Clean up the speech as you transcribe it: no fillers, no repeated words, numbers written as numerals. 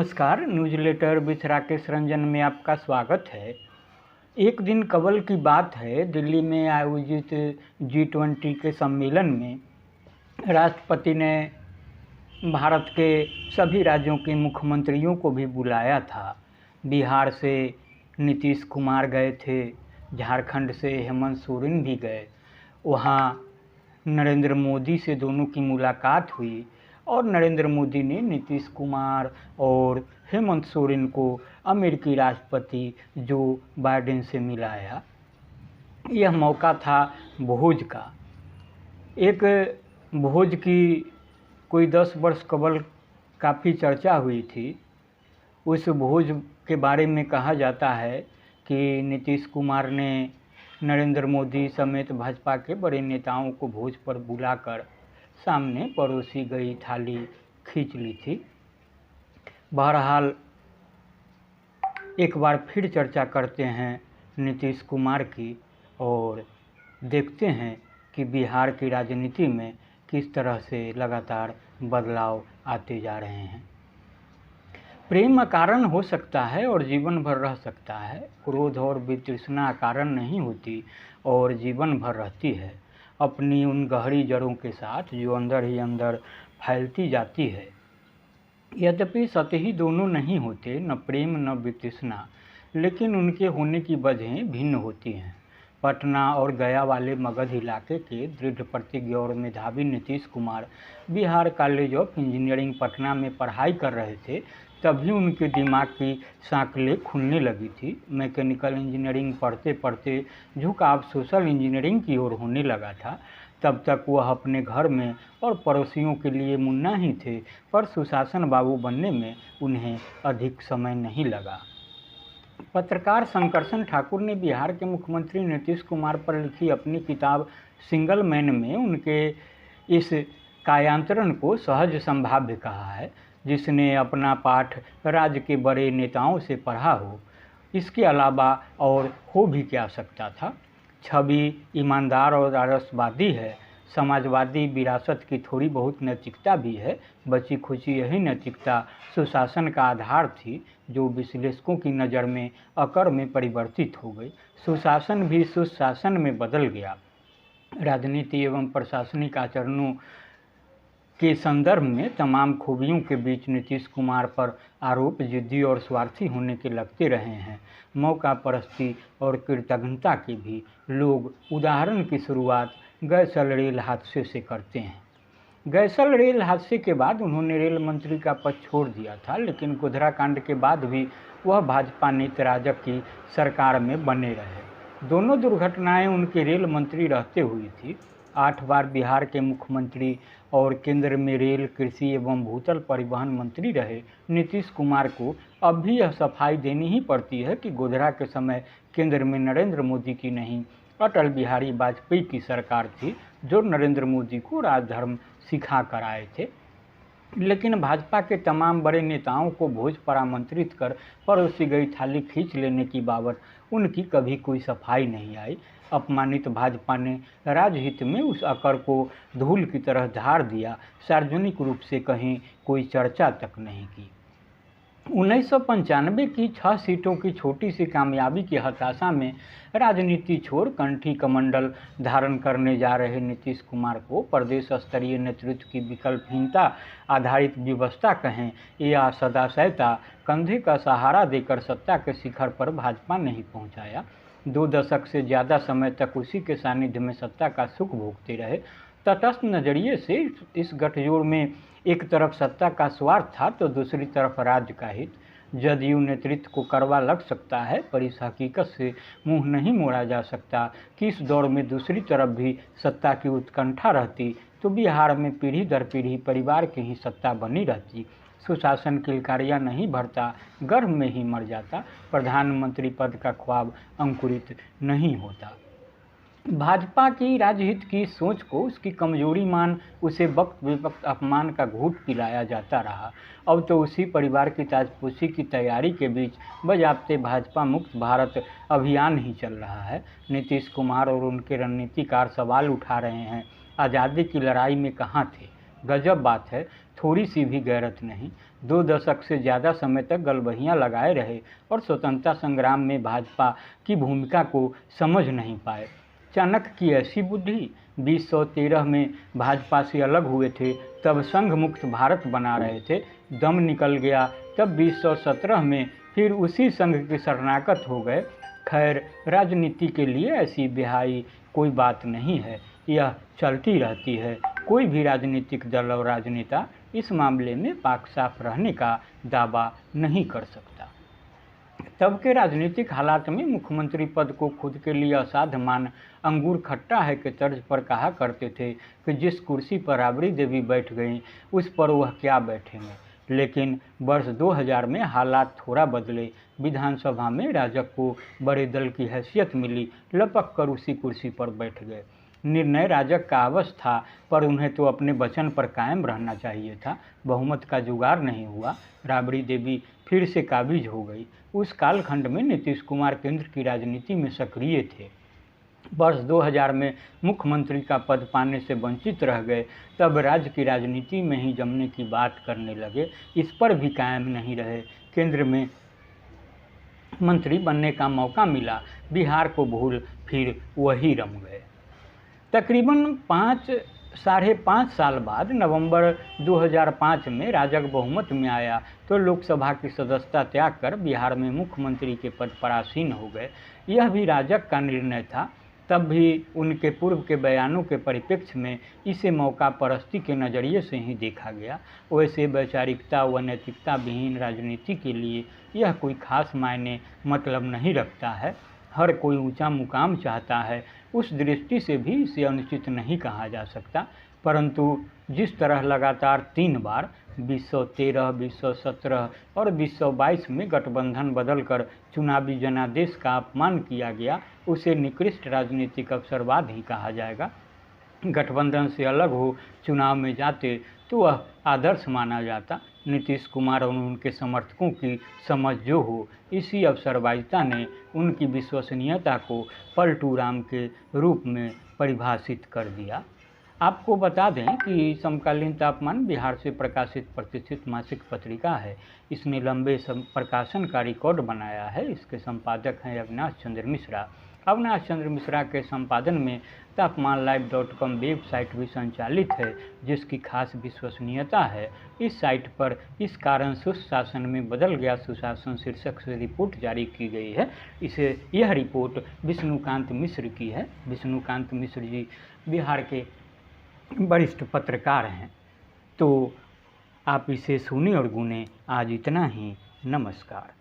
नमस्कार, newsletter with Rakesh Ranjan में आपका स्वागत है। एक दिन कबल की बात है, दिल्ली में आयोजित G20 के सम्मेलन में राष्ट्रपति ने भारत के सभी राज्यों के मुख्यमंत्रियों को भी बुलाया था। बिहार से नीतीश कुमार गए थे, झारखंड से हेमंत सोरेन भी गए। वहाँ नरेंद्र मोदी से दोनों की मुलाकात हुई और नरेंद्र मोदी ने नीतीश कुमार और हेमंत सोरेन को अमेरिकी राष्ट्रपति जो बाइडेन से मिलाया। यह मौका था भोज का। एक भोज की कोई 10 वर्ष कबल काफ़ी चर्चा हुई थी। उस भोज के बारे में कहा जाता है कि नीतीश कुमार ने नरेंद्र मोदी समेत भाजपा के बड़े नेताओं को भोज पर बुलाकर सामने परोसी गई थाली खींच ली थी। बहरहाल एक बार फिर चर्चा करते हैं नीतीश कुमार की और देखते हैं कि बिहार की राजनीति में किस तरह से लगातार बदलाव आते जा रहे हैं। प्रेम अकारण हो सकता है और जीवन भर रह सकता है। क्रोध और वितृष्णा अकारण नहीं होती और जीवन भर रहती है, अपनी उन गहरी जड़ों के साथ जो अंदर ही अंदर फैलती जाती है। यद्यपि सतही दोनों नहीं होते, न प्रेम न वितृष्णा, लेकिन उनके होने की वजहें भिन्न होती हैं। पटना और गया वाले मगध इलाके के दृढ़ प्रतिज्ञ और मेधावी Nitish Kumar Bihar college of engineering Patna में पढ़ाई कर रहे थे। तभी उनके दिमाग की सांकलें खुलने लगी थी। मैकेनिकल इंजीनियरिंग पढ़ते पढ़ते झुकाव सोशल इंजीनियरिंग की ओर होने लगा था। तब तक वह अपने घर में और पड़ोसियों के लिए मुन्ना ही थे, पर सुशासन बाबू बनने में उन्हें अधिक समय नहीं लगा। पत्रकार शंकरसन ठाकुर ने बिहार के मुख्यमंत्री नीतीश कुमार पर लिखी अपनी किताब सिंगल मैन में उनके इस कायांतरण को सहज संभाव्य कहा है। जिसने अपना पाठ राज्य के बड़े नेताओं से पढ़ा हो, इसके अलावा और हो भी क्या सकता था। छवि ईमानदार और आदर्शवादी है। समाजवादी विरासत की थोड़ी बहुत नैतिकता भी है। बची खुची यही नैतिकता सुशासन का आधार थी, जो विश्लेषकों की नज़र में अकर में परिवर्तित हो गई। सुशासन भी सुशासन में बदल गया। राजनीति एवं प्रशासनिक आचरणों के संदर्भ में तमाम खूबियों के बीच नीतीश कुमार पर आरोप जिद्दी और स्वार्थी होने के लगते रहे हैं। मौका परस्ती और कृतज्ञता के भी लोग उदाहरण की शुरुआत गैसल रेल हादसे से करते हैं। गैसल रेल हादसे के बाद उन्होंने रेल मंत्री का पद छोड़ दिया था, लेकिन गोधरा कांड के बाद भी वह भाजपा नेतराजक की सरकार में बने रहे। दोनों दुर्घटनाएं उनके रेल मंत्री रहते हुई थी। 8 बार बिहार के मुख्यमंत्री और केंद्र में रेल, कृषि एवं भूतल परिवहन मंत्री रहे नीतीश कुमार को अब भी यह सफाई देनी ही पड़ती है कि गोधरा के समय केंद्र में नरेंद्र मोदी की नहीं, अटल बिहारी वाजपेयी की सरकार थी, जो नरेंद्र मोदी को राजधर्म सिखा कर आए थे। लेकिन भाजपा के तमाम बड़े नेताओं को भोज पर आमंत्रित कर परोसी गई थाली खींच लेने की बाबत उनकी कभी कोई सफाई नहीं आई। अपमानित भाजपा ने राजहित में उस अकर को धूल की तरह झाड़ दिया। सार्वजनिक रूप से कहीं कोई चर्चा तक नहीं की। 1995 की 6 सीटों की छोटी सी कामयाबी की हताशा में राजनीति छोड़ कंठी कमंडल धारण करने जा रहे नीतीश कुमार को प्रदेश स्तरीय नेतृत्व की विकल्पहीनता आधारित व्यवस्था कहें या सदाशयता, कंधे का सहारा देकर सत्ता के शिखर पर भाजपा नहीं पहुंचाया। 2 दशक से ज़्यादा समय तक उसी के सानिध्य में सत्ता का सुख भोगते रहे। तटस्थ नजरिए से इस गठजोड़ में एक तरफ सत्ता का स्वार्थ था तो दूसरी तरफ राज्य का हित। जदयू नेतृत्व को कड़वा लग सकता है, पर इस हकीकत से मुंह नहीं मोड़ा जा सकता कि इस दौर में दूसरी तरफ भी सत्ता की उत्कंठा रहती तो बिहार में पीढ़ी दर पीढ़ी परिवार की ही सत्ता बनी रहती। सुशासन किलकारियाँ नहीं भरता, गर्भ में ही मर जाता। प्रधानमंत्री पद का ख्वाब अंकुरित नहीं होता। भाजपा की राजहित की सोच को उसकी कमजोरी मान उसे वक्त बेवक्त अपमान का घूंट पिलाया जाता रहा। अब तो उसी परिवार की ताजपोशी की तैयारी के बीच बजाबते भाजपा मुक्त भारत अभियान ही चल रहा है। नीतीश कुमार और उनके रणनीतिकार सवाल उठा रहे हैं, आज़ादी की लड़ाई में कहाँ थे। गजब बात है थोड़ी सी भी गैरत नहीं। 2 दशक से ज़्यादा समय तक गलबहियाँ लगाए रहे और स्वतंत्रता संग्राम में भाजपा की भूमिका को समझ नहीं पाए। चाणक्य की ऐसी बुद्धि, 2013 में भाजपा से अलग हुए थे, तब संघ मुक्त भारत बना रहे थे, दम निकल गया तब 2017 में फिर उसी संघ के शरणागत हो गए। खैर, राजनीति के लिए ऐसी बेहाई कोई बात नहीं है, यह चलती रहती है। कोई भी राजनीतिक दल और राजनेता इस मामले में पाक साफ रहने का दावा नहीं कर सकता। तब के राजनीतिक हालात में मुख्यमंत्री पद को खुद के लिए असाध्य मान अंगूर खट्टा है के तर्ज पर कहा करते थे कि जिस कुर्सी पर राबड़ी देवी बैठ गईं उस पर वह क्या बैठेंगे। लेकिन वर्ष 2000 में हालात थोड़ा बदले। विधानसभा में राजग को बड़े दल की हैसियत मिली, लपक कर उसी कुर्सी पर बैठ गए। निर्णय राजग का अवश्य था, पर उन्हें तो अपने वचन पर कायम रहना चाहिए था। बहुमत का जुगाड़ नहीं हुआ, राबड़ी देवी फिर से काबिज हो गई। उस कालखंड में नीतीश कुमार केंद्र की राजनीति में सक्रिय थे। वर्ष 2000 में मुख्यमंत्री का पद पाने से वंचित रह गए, तब राज्य की राजनीति में ही जमने की बात करने लगे। इस पर भी कायम नहीं रहे। केंद्र में मंत्री बनने का मौका मिला, बिहार को भूल फिर वही रम गए। तकरीबन 5.5 साल बाद नवंबर 2005 में राजग बहुमत में आया तो लोकसभा की सदस्यता त्याग कर बिहार में मुख्यमंत्री के पद पर आसीन हो गए। यह भी राजग का निर्णय था। तब भी उनके पूर्व के बयानों के परिप्रेक्ष्य में इसे मौका परस्ती के नज़रिए से ही देखा गया। वैसे वैचारिकता व नैतिकता विहीन राजनीति के लिए यह कोई खास मायने मतलब नहीं रखता है। हर कोई ऊंचा मुकाम चाहता है, उस दृष्टि से भी इसे अनुचित नहीं कहा जा सकता। परंतु जिस तरह लगातार 3 बार 2013, 2017 और 2022 में गठबंधन बदलकर चुनावी जनादेश का अपमान किया गया, उसे निकृष्ट राजनीतिक अवसरवाद ही कहा जाएगा। गठबंधन से अलग हो चुनाव में जाते तो वह आदर्श माना जाता। नीतीश कुमार और उनके समर्थकों की समझ जो हो, इसी अवसरवादिता ने उनकी विश्वसनीयता को पलटू राम के रूप में परिभाषित कर दिया। आपको बता दें कि समकालीन तापमान बिहार से प्रकाशित प्रतिष्ठित मासिक पत्रिका है। इसने लंबे प्रकाशन का रिकॉर्ड बनाया है। इसके संपादक हैं अविनाश चंद्र मिश्रा। अविनाश चंद्र मिश्रा के संपादन में तापमानलाइव.com वेबसाइट भी संचालित है, जिसकी खास विश्वसनीयता है। इस साइट पर इस कारण सुशासन में बदल गया सुशासन शीर्षक से रिपोर्ट जारी की गई है। यह रिपोर्ट विष्णुकांत मिश्र की है। विष्णुकांत मिश्र जी बिहार के वरिष्ठ पत्रकार हैं। तो आप इसे सुने और गुने। आज इतना ही। नमस्कार।